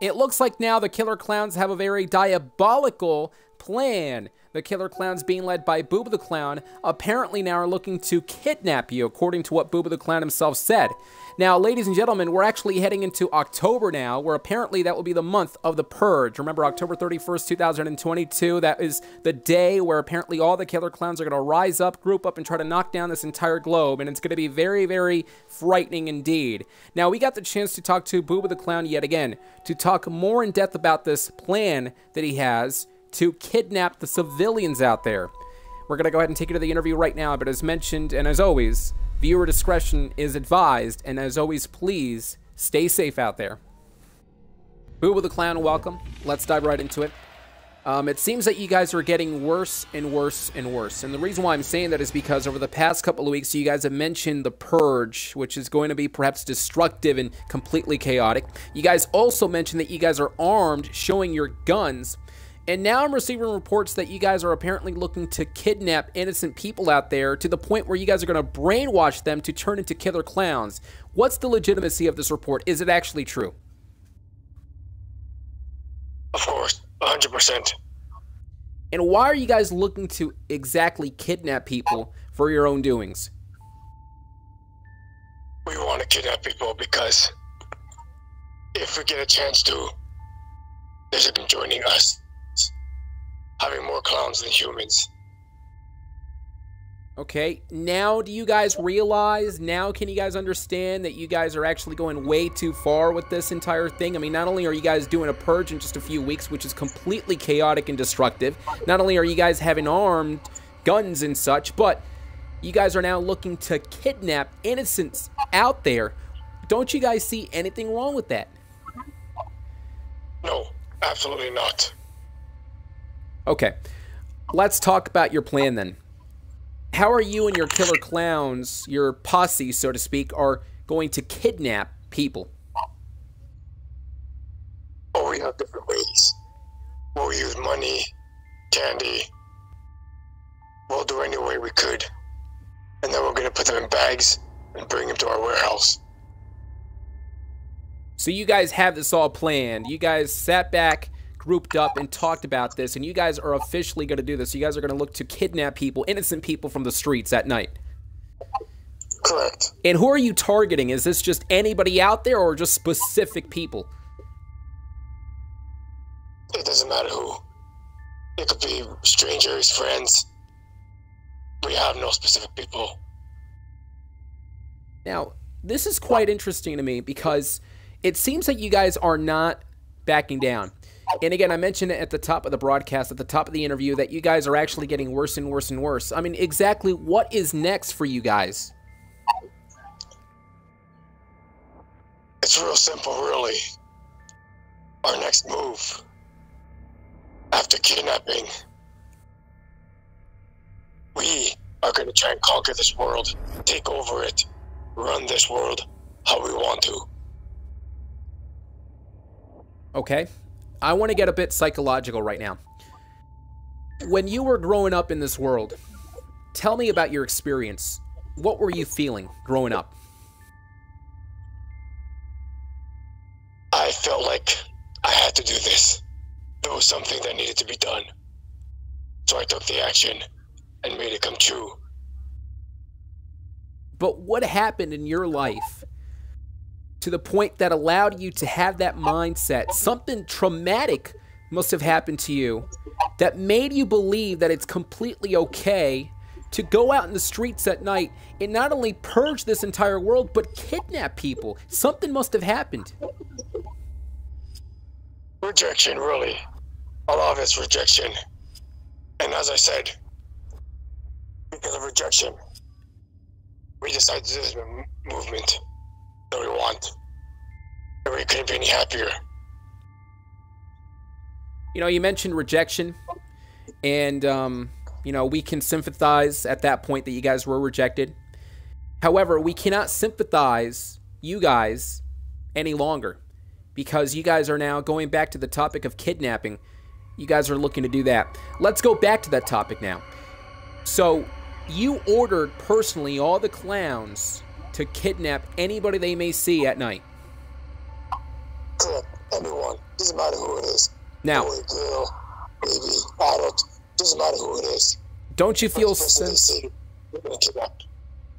It looks like now the Killer Clowns have a very diabolical plan. The Killer Clowns, being led by BooBoo the Clown, apparently now are looking to kidnap you, according to what BooBoo the Clown himself said. Now, ladies and gentlemen, we're actually heading into October now, where apparently that will be the month of the Purge. Remember, October 31st, 2022, that is the day where apparently all the Killer Clowns are going to rise up, group up, and try to knock down this entire globe, and it's going to be very, very frightening indeed. Now, we got the chance to talk to BooBoo the Clown yet again, to talk more in depth about this plan that he has to kidnap the civilians out there. We're going to go ahead and take you to the interview right now, but as mentioned, and as always, viewer discretion is advised, and as always, please stay safe out there. BooBoo the Clown, welcome. Let's dive right into it. It seems that you guys are getting worse and worse and worse, and the reason why I'm saying that is because over the past couple of weeks, you guys have mentioned the Purge, which is going to be perhaps destructive and completely chaotic. You guys also mentioned that you guys are armed, showing your guns. And now I'm receiving reports that you guys are apparently looking to kidnap innocent people out there to the point where you guys are going to brainwash them to turn into killer clowns. What's the legitimacy of this report? Is it actually true? Of course, 100%. And why are you guys looking to exactly kidnap people for your own doings? We want to kidnap people because if we get a chance to, they should be joining us. Having more clowns than humans. Okay, now do you guys realize, now can you guys understand that you guys are actually going way too far with this entire thing? I mean, not only are you guys doing a purge in just a few weeks, which is completely chaotic and destructive, not only are you guys having armed guns and such, but you guys are now looking to kidnap innocents out there. Don't you guys see anything wrong with that? No, absolutely not. Okay, let's talk about your plan then. How are you and your killer clowns, your posse, so to speak, are going to kidnap people? Oh, we have different ways. We'll use money, candy. We'll do any way we could. And then we're going to put them in bags and bring them to our warehouse. So you guys have this all planned. You guys sat back, grouped up, and talked about this, and you guys are officially going to do this. You guys are going to look to kidnap people, innocent people from the streets at night. Correct. And who are you targeting? Is this just anybody out there or just specific people? It doesn't matter who. It could be strangers, friends. We have no specific people. Now, this is quite interesting to me because it seems that you guys are not backing down. And again, I mentioned it at the top of the broadcast, at the top of the interview, that you guys are actually getting worse and worse and worse. I mean, exactly what is next for you guys? It's real simple, really. Our next move, after kidnapping, we are going to try and conquer this world, take over it, run this world how we want to. Okay. I want to get a bit psychological right now. When you were growing up in this world, tell me about your experience. What were you feeling growing up? I felt like I had to do this. There was something that needed to be done. So I took the action and made it come true. But what happened in your life to the point that allowed you to have that mindset? Something traumatic must have happened to you that made you believe that it's completely okay to go out in the streets at night and not only purge this entire world, but kidnap people. Something must have happened. Rejection, really. A lot of it's rejection. And as I said, because of rejection, we decided to do this movement that we want. And we couldn't be any happier. You know, you mentioned rejection, and, you know, we can sympathize at that point that you guys were rejected. However, we cannot sympathize you guys any longer because you guys are now going back to the topic of kidnapping. You guys are looking to do that. Let's go back to that topic now. So, you ordered personally all the clowns to kidnap anybody they may see at night. Anyone. Doesn't matter who it is. Now, boy, girl, baby, adult. Doesn't matter who it is. don't you feel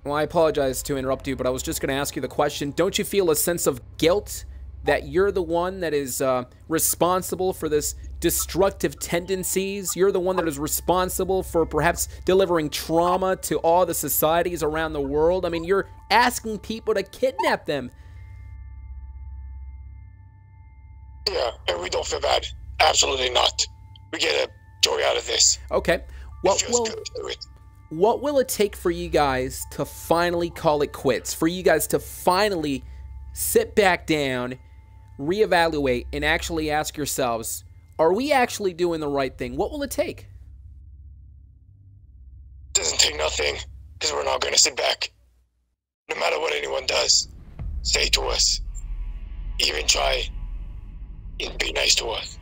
Well, I apologize to interrupt you, but I was just going to ask you the question. Don't you feel a sense of guilt that you're the one that is responsible for this destructive tendencies? You're the one that is responsible for perhaps delivering trauma to all the societies around the world? I mean, you're asking people to kidnap them. Yeah, and we don't feel bad. Absolutely not. We get a joy out of this. Okay. What will it take for you guys to finally call it quits? For you guys to finally sit back down, reevaluate, and actually ask yourselves, are we actually doing the right thing? What will it take? It doesn't take nothing, because we're not going to sit back. No matter what anyone does, say to us, even try and be nice to us.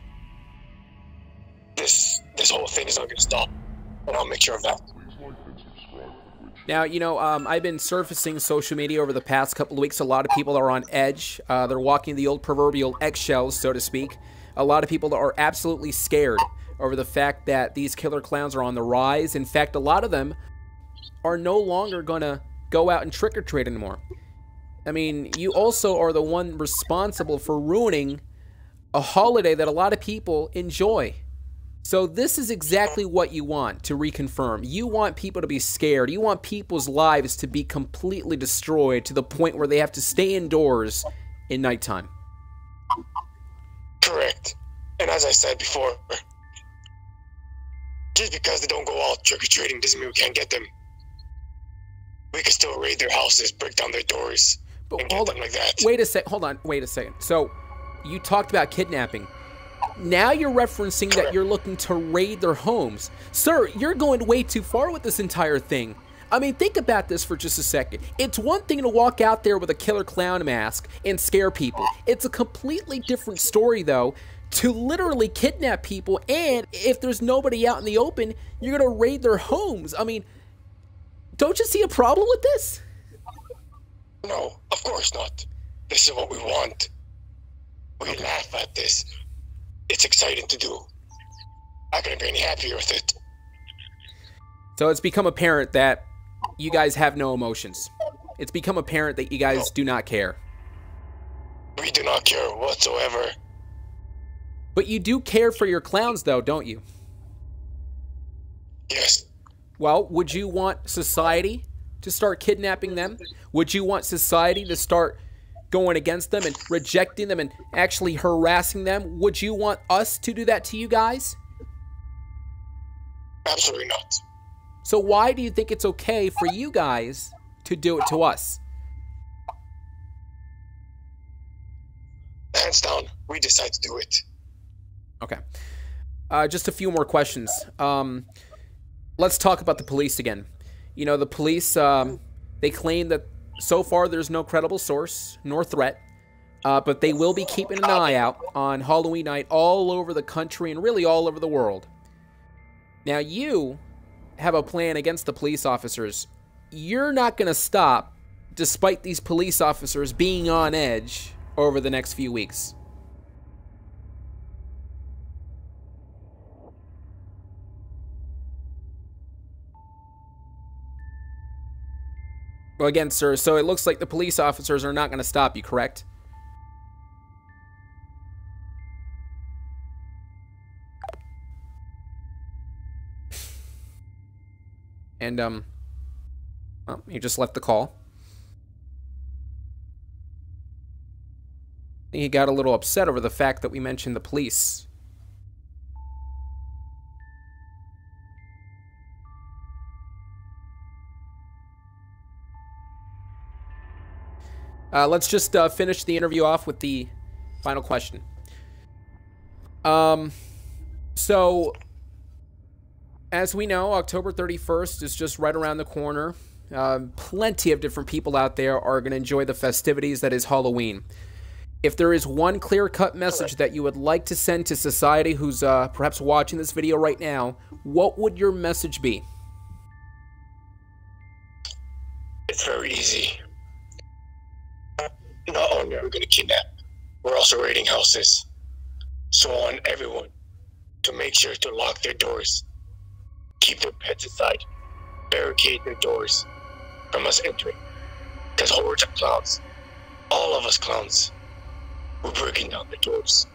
This whole thing is not going to stop, and I'll make sure of that. Now, you know, I've been surfacing social media over the past couple of weeks. A lot of people are on edge. They're walking the old proverbial eggshells, so to speak. A lot of people are absolutely scared over the fact that these killer clowns are on the rise. In fact, a lot of them are no longer going to go out and trick-or-treat anymore. I mean, you also are the one responsible for ruining a holiday that a lot of people enjoy. So this is exactly what you want to reconfirm. You want people to be scared. You want people's lives to be completely destroyed to the point where they have to stay indoors in nighttime. Correct. And as I said before, just because they don't go out trick-or-treating doesn't mean we can't get them. We can still raid their houses, break down their doors, and get them like that. Wait a sec. Hold on. Wait a second. So, you talked about kidnapping. Now you're referencing that you're looking to raid their homes. Sir, you're going way too far with this entire thing. I mean, think about this for just a second. It's one thing to walk out there with a killer clown mask and scare people. It's a completely different story, though, to literally kidnap people, and if there's nobody out in the open, you're going to raid their homes. I mean, don't you see a problem with this? No, of course not. This is what we want. We laugh at this. It's exciting to do. I couldn't be any happier with it. So it's become apparent that you guys have no emotions. It's become apparent that you guys do not care. We do not care whatsoever. But you do care for your clowns, though, don't you? Yes. Well, would you want society to start kidnapping them? Would you want society to start going against them and rejecting them and actually harassing them? Would you want us to do that to you guys? Absolutely not. So why do you think it's okay for you guys to do it to us? Hands down, we decide to do it. Okay. Just a few more questions. Let's talk about the police again. You know, the police, they claim that so far there's no credible source nor threat, but they will be keeping an eye out on Halloween night all over the country and really all over the world. Now, you have a plan against the police officers. You're not going to stop despite these police officers being on edge over the next few weeks. Well, again, sir, so it looks like the police officers are not going to stop you, correct? And, well, he just left the call. He got a little upset over the fact that we mentioned the police. Let's just finish the interview off with the final question. So, as we know, October 31st is just right around the corner. Plenty of different people out there are going to enjoy the festivities that is Halloween. If there is one clear-cut message that you would like to send to society who's perhaps watching this video right now, what would your message be? It's very easy. Not only are we going to kidnap, we're also raiding houses. So I want everyone to make sure to lock their doors, keep their pets aside, barricade their doors from us entering. Because hordes of clowns, all of us clowns, we're breaking down the doors.